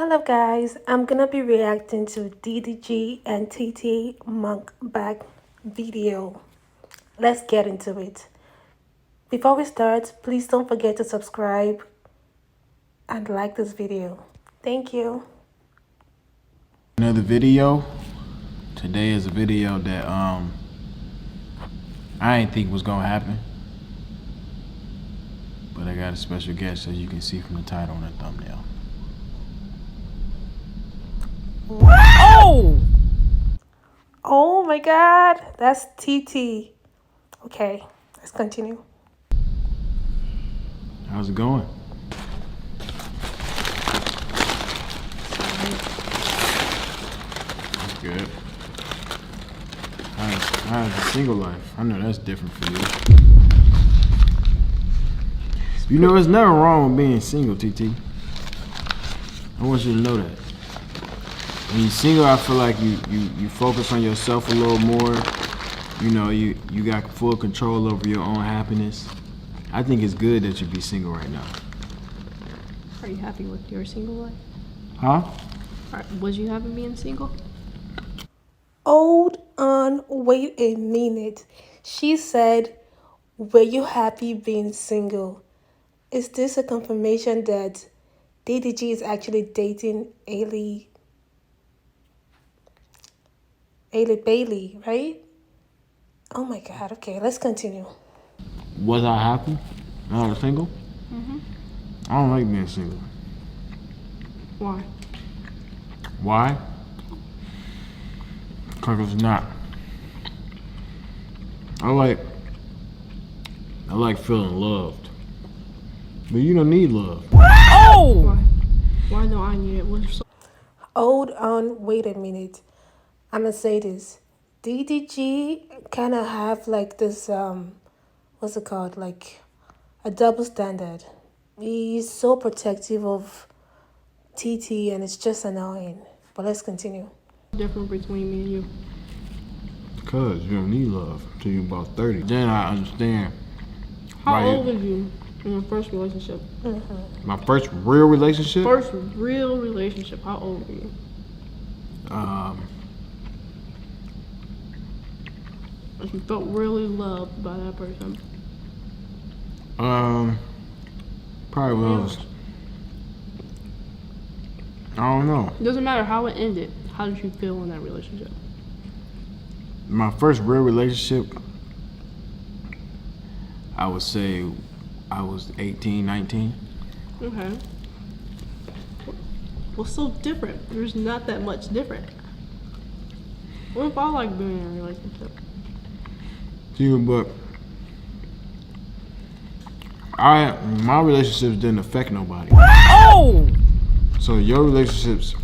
Hello guys, I'm gonna be reacting to DDG and TeeTee Mukbang video. Let's get into it. Before we start, please don't forget to subscribe and like this video. Thank you. Another video. Today is a video that I didn't think was gonna happen, but I got a special guest, as you can see from the title and the thumbnail. Oh! Oh my god, that's TeeTee. Okay, let's continue. How's it going? That's good. How's the single life? I know that's different for you. You know, there's nothing wrong with being single, TeeTee. I want you to know that. When you're single, I feel like you focus on yourself a little more. You know, you got full control over your own happiness. I think it's good that you be single right now. Are you happy with your single life? Huh? Was you happy being single? Hold on, wait a minute. She said, were you happy being single? Is this a confirmation that DDG is actually dating Ailey Bailey, right? Oh my god, okay, let's continue. Was I happy when I was single? I don't like being single. Why? Why? Because it's not. I like feeling loved. But you don't need love. Oh! Why do I need it? Hold on, wait a minute. I'm gonna say this. DDG kind of have like this, what's it called? Like a double standard. He's so protective of TeeTee and it's just annoying. But let's continue. Different between me and you. Because you don't need love until you're about 30. Then I understand. How old was you in your first relationship? My first real relationship? First real relationship. How old were you? Like you felt really loved by that person. Probably was. I don't know. It doesn't matter how it ended. How did you feel in that relationship? My first real relationship, I would say I was 18, 19. Okay. What's so different? There's not that much different. What if I like being in a relationship? Yeah, but my relationships didn't affect nobody. Oh! So your relationships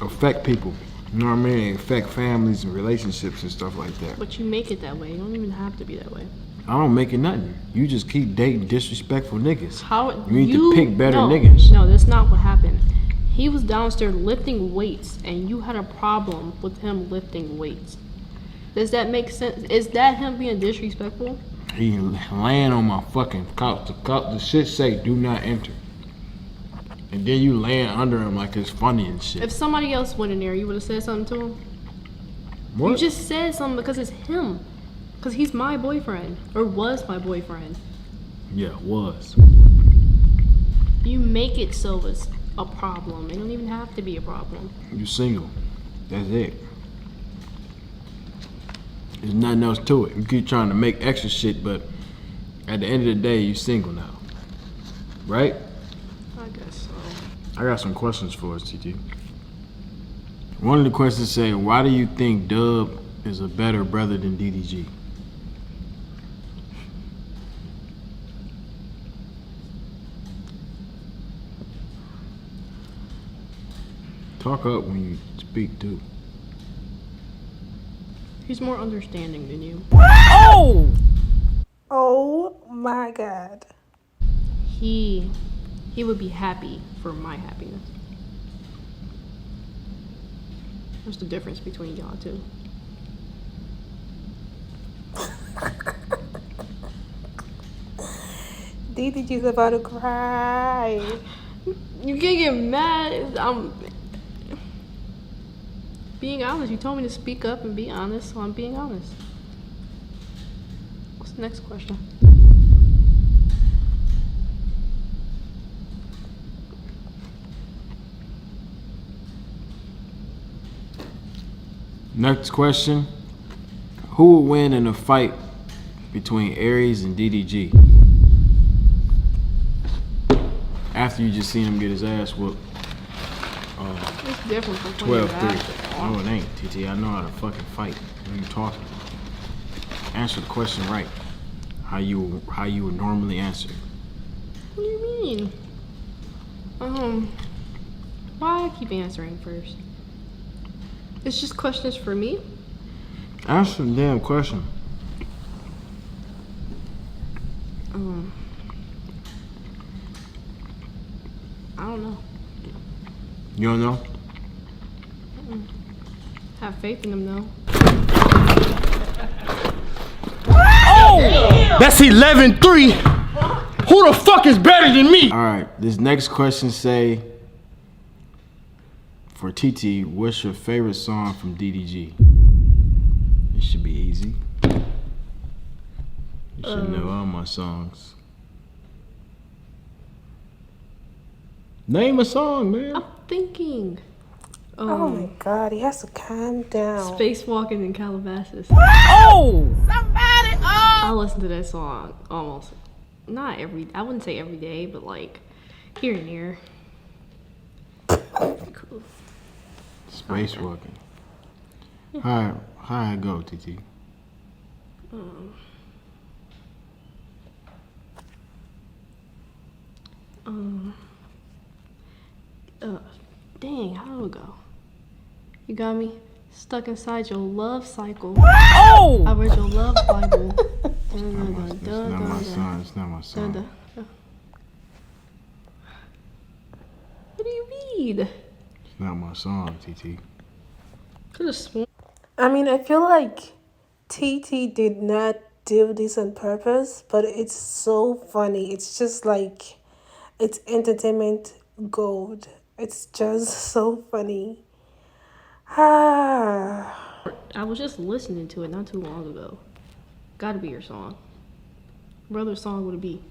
affect people. You know what I mean? They affect families and relationships and stuff like that. But you make it that way. You don't even have to be that way. I don't make it nothing. You just keep dating disrespectful niggas. How You need to pick better no, niggas. No, that's not what happened. He was downstairs lifting weights, and you had a problem with him lifting weights. Does that make sense? Is that him being disrespectful? He laying on my fucking couch. The shit say do not enter. And then you laying under him like it's funny and shit. If somebody else went in there, you would have said something to him? What? You just said something because it's him. Because he's my boyfriend. Or was my boyfriend. Yeah, was. You make it so it's a problem. It don't even have to be a problem. You single. That's it. There's nothing else to it. You keep trying to make extra shit, but at the end of the day, you single now. Right? I guess so. I got some questions for us, TeeTee. One of the questions say, why do you think Dub is a better brother than DDG? Talk up when you speak too. He's more understanding than you. Oh! Oh my god. He would be happy for my happiness. What's the difference between y'all two? DDG's about to cry. You can't get mad. I'm being honest. You told me to speak up and be honest, so I'm being honest. What's the next question? Next question. Who will win in a fight between Aries and DDG? After you just seen him get his ass whooped. It's different from playing 12-3. basketball. No, it ain't, TT. I know how to fucking fight. What are you talking about? Answer the question right. How you would normally answer. What do you mean? Why I keep answering first? It's just questions for me. Answer the damn question. I don't know. You don't know? Have faith in them though. That's 11-3. Who the fuck is better than me? All right. This next question say, for TT, what's your favorite song from DDG? It should be easy. You should know all my songs. Name a song, man. I'm thinking. Oh my god, he has to calm down. Spacewalking in Calabasas. Oh! I listen to that song almost not every. I wouldn't say every day, but like here and there. Cool. Spacewalking. How I go, TT? Dang, how do it go? You got me stuck inside your love cycle. Oh! I read your love Bible. It's not my song. It's not my song. What do you mean? It's not my song, TT. Could have sworn. I mean, I feel like TeeTee did not do this on purpose, but it's so funny. It's just like, it's entertainment gold. It's just so funny. Ah. I was just listening to it not too long ago. Gotta be your song. What other song would it be?